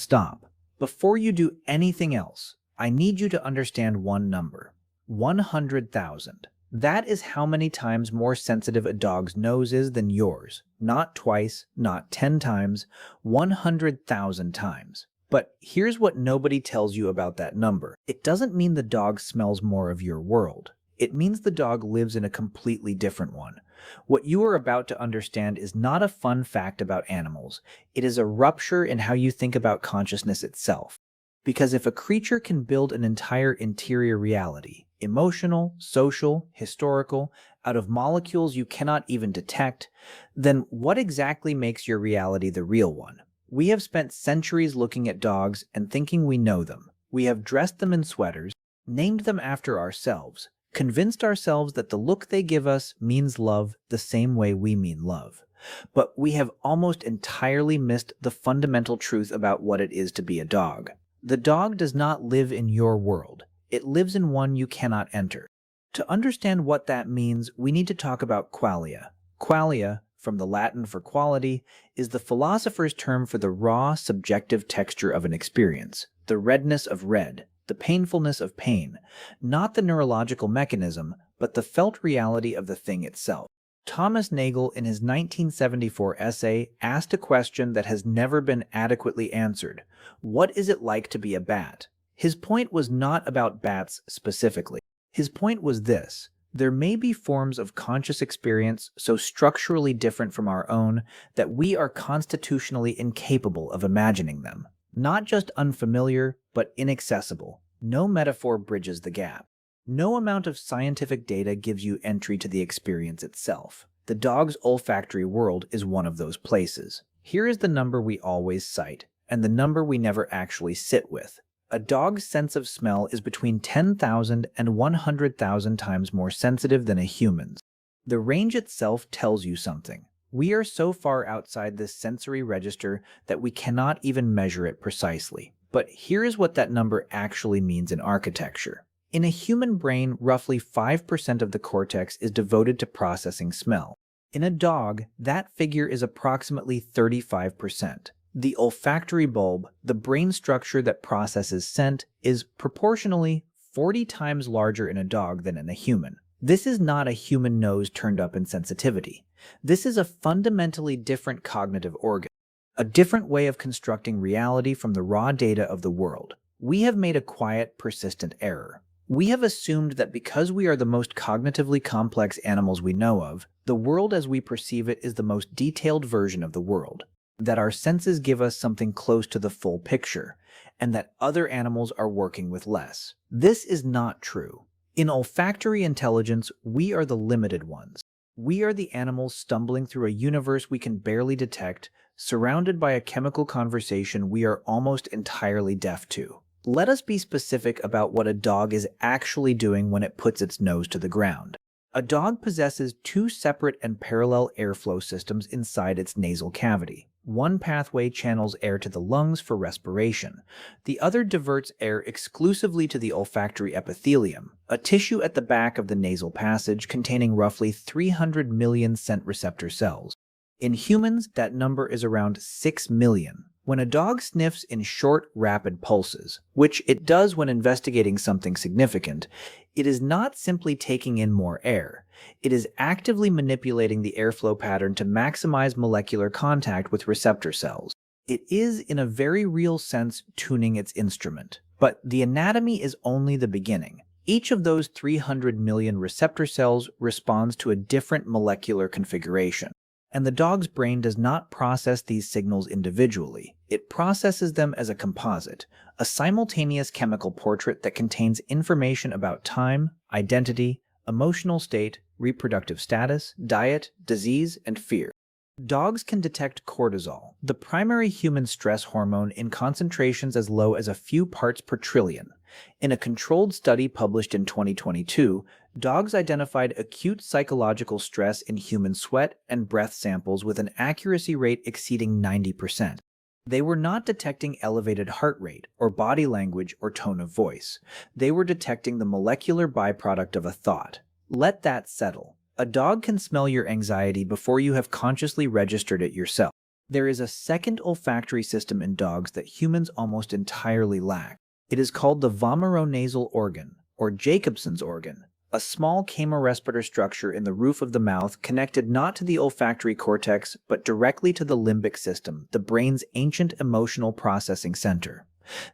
stop. Before you do anything else, I need you to understand one number. 100,000. That is how many times more sensitive a dog's nose is than yours. Not twice, not 10 times, 100,000 times. But here's what nobody tells you about that number. It doesn't mean the dog smells more of your world. It means the dog lives in a completely different one. What you are about to understand is not a fun fact about animals. It is a rupture in how you think about consciousness itself. Because if a creature can build an entire interior reality, emotional, social, historical, out of molecules you cannot even detect, then what exactly makes your reality the real one? We have spent centuries looking at dogs and thinking we know them. We have dressed them in sweaters, named them after ourselves, convinced ourselves that the look they give us means love the same way we mean love. But we have almost entirely missed the fundamental truth about what it is to be a dog. The dog does not live in your world. It lives in one you cannot enter. To understand what that means, we need to talk about qualia. Qualia, from the Latin for quality, is the philosopher's term for the raw, subjective texture of an experience, the redness of red, the painfulness of pain, not the neurological mechanism, but the felt reality of the thing itself. Thomas Nagel, in his 1974 essay, asked a question that has never been adequately answered. What is it like to be a bat? His point was not about bats specifically. His point was this: there may be forms of conscious experience so structurally different from our own that we are constitutionally incapable of imagining them. Not just unfamiliar, but inaccessible. No metaphor bridges the gap. No amount of scientific data gives you entry to the experience itself. The dog's olfactory world is one of those places. Here is the number we always cite, and the number we never actually sit with. A dog's sense of smell is between 10,000 and 100,000 times more sensitive than a human's. The range itself tells you something. We are so far outside this sensory register that we cannot even measure it precisely. But here is what that number actually means in architecture. In a human brain, roughly 5% of the cortex is devoted to processing smell. In a dog, that figure is approximately 35%. The olfactory bulb, the brain structure that processes scent, is proportionally 40 times larger in a dog than in a human. This is not a human nose turned up in sensitivity. This is a fundamentally different cognitive organ, a different way of constructing reality from the raw data of the world. We have made a quiet, persistent error. We have assumed that because we are the most cognitively complex animals we know of, the world as we perceive it is the most detailed version of the world, that our senses give us something close to the full picture, and that other animals are working with less. This is not true. In olfactory intelligence, we are the limited ones. We are the animals stumbling through a universe we can barely detect, surrounded by a chemical conversation we are almost entirely deaf to. Let us be specific about what a dog is actually doing when it puts its nose to the ground. A dog possesses two separate and parallel airflow systems inside its nasal cavity. One pathway channels air to the lungs for respiration. The other diverts air exclusively to the olfactory epithelium, a tissue at the back of the nasal passage containing roughly 300 million scent receptor cells. In humans, that number is around 6 million. When a dog sniffs in short, rapid pulses, which it does when investigating something significant, it is not simply taking in more air. It is actively manipulating the airflow pattern to maximize molecular contact with receptor cells. It is, in a very real sense, tuning its instrument. But the anatomy is only the beginning. Each of those 300 million receptor cells responds to a different molecular configuration. And the dog's brain does not process these signals individually. It processes them as a composite, a simultaneous chemical portrait that contains information about time, identity, emotional state, reproductive status, diet, disease, and fear. Dogs can detect cortisol, the primary human stress hormone, in concentrations as low as a few parts per trillion. In a controlled study published in 2022, dogs identified acute psychological stress in human sweat and breath samples with an accuracy rate exceeding 90%. They were not detecting elevated heart rate, or body language, or tone of voice. They were detecting the molecular byproduct of a thought. Let that settle. A dog can smell your anxiety before you have consciously registered it yourself. There is a second olfactory system in dogs that humans almost entirely lack. It is called the vomeronasal organ, or Jacobson's organ, a small chemorespirator structure in the roof of the mouth connected not to the olfactory cortex but directly to the limbic system, the brain's ancient emotional processing center.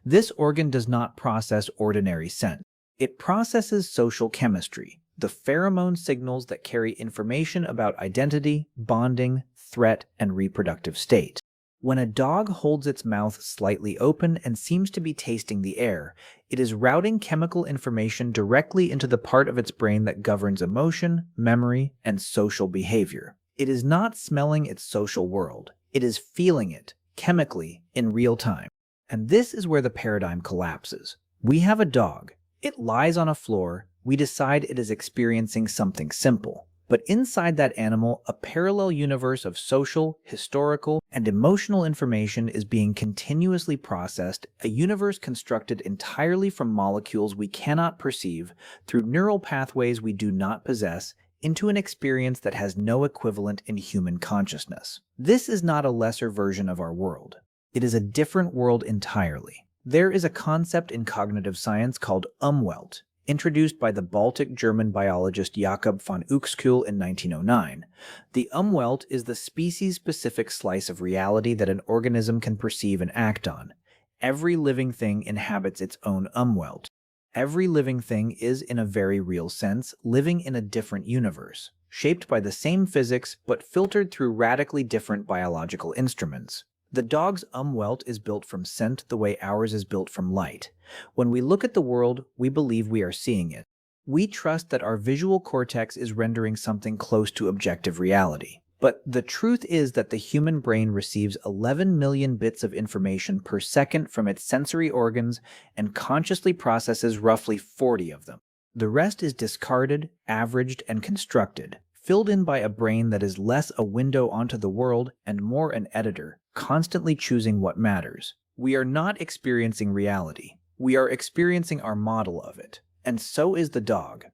This organ does not process ordinary scent. It processes social chemistry, the pheromone signals that carry information about identity, bonding, threat, and reproductive state. When a dog holds its mouth slightly open and seems to be tasting the air, it is routing chemical information directly into the part of its brain that governs emotion, memory, and social behavior. It is not smelling its social world. It is feeling it, chemically, in real time. And this is where the paradigm collapses. We have a dog. It lies on a floor. We decide it is experiencing something simple. But inside that animal, a parallel universe of social, historical, and emotional information is being continuously processed, a universe constructed entirely from molecules we cannot perceive, through neural pathways we do not possess, into an experience that has no equivalent in human consciousness. This is not a lesser version of our world. It is a different world entirely. There is a concept in cognitive science called Umwelt, introduced by the Baltic German biologist Jakob von Uexküll in 1909. The Umwelt is the species-specific slice of reality that an organism can perceive and act on. Every living thing inhabits its own Umwelt. Every living thing is, in a very real sense, living in a different universe, shaped by the same physics but filtered through radically different biological instruments. The dog's Umwelt is built from scent the way ours is built from light. When we look at the world, we believe we are seeing it. We trust that our visual cortex is rendering something close to objective reality. But the truth is that the human brain receives 11 million bits of information per second from its sensory organs and consciously processes roughly 40 of them. The rest is discarded, averaged, and constructed, filled in by a brain that is less a window onto the world and more an editor, constantly choosing what matters. We are not experiencing reality. We are experiencing our model of it. And so is the dog.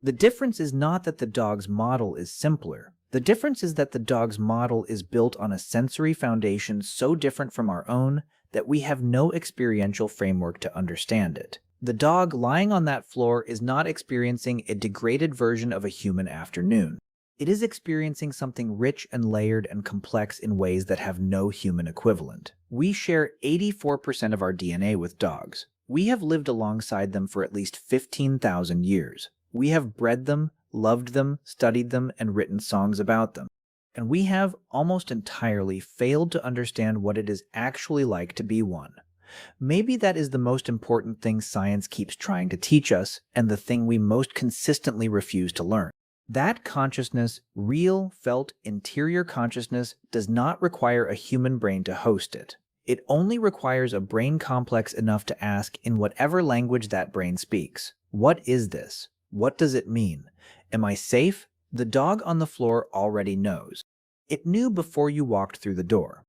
The difference is not that the dog's model is simpler. The difference is that the dog's model is built on a sensory foundation so different from our own that we have no experiential framework to understand it. The dog lying on that floor is not experiencing a degraded version of a human afternoon. It is experiencing something rich and layered and complex in ways that have no human equivalent. We share 84% of our DNA with dogs. We have lived alongside them for at least 15,000 years. We have bred them, loved them, studied them, and written songs about them. And we have almost entirely failed to understand what it is actually like to be one. Maybe that is the most important thing science keeps trying to teach us, and the thing we most consistently refuse to learn. That consciousness, real, felt, interior consciousness, does not require a human brain to host it. It only requires a brain complex enough to ask in whatever language that brain speaks. What is this? What does it mean? Am I safe? The dog on the floor already knows. It knew before you walked through the door.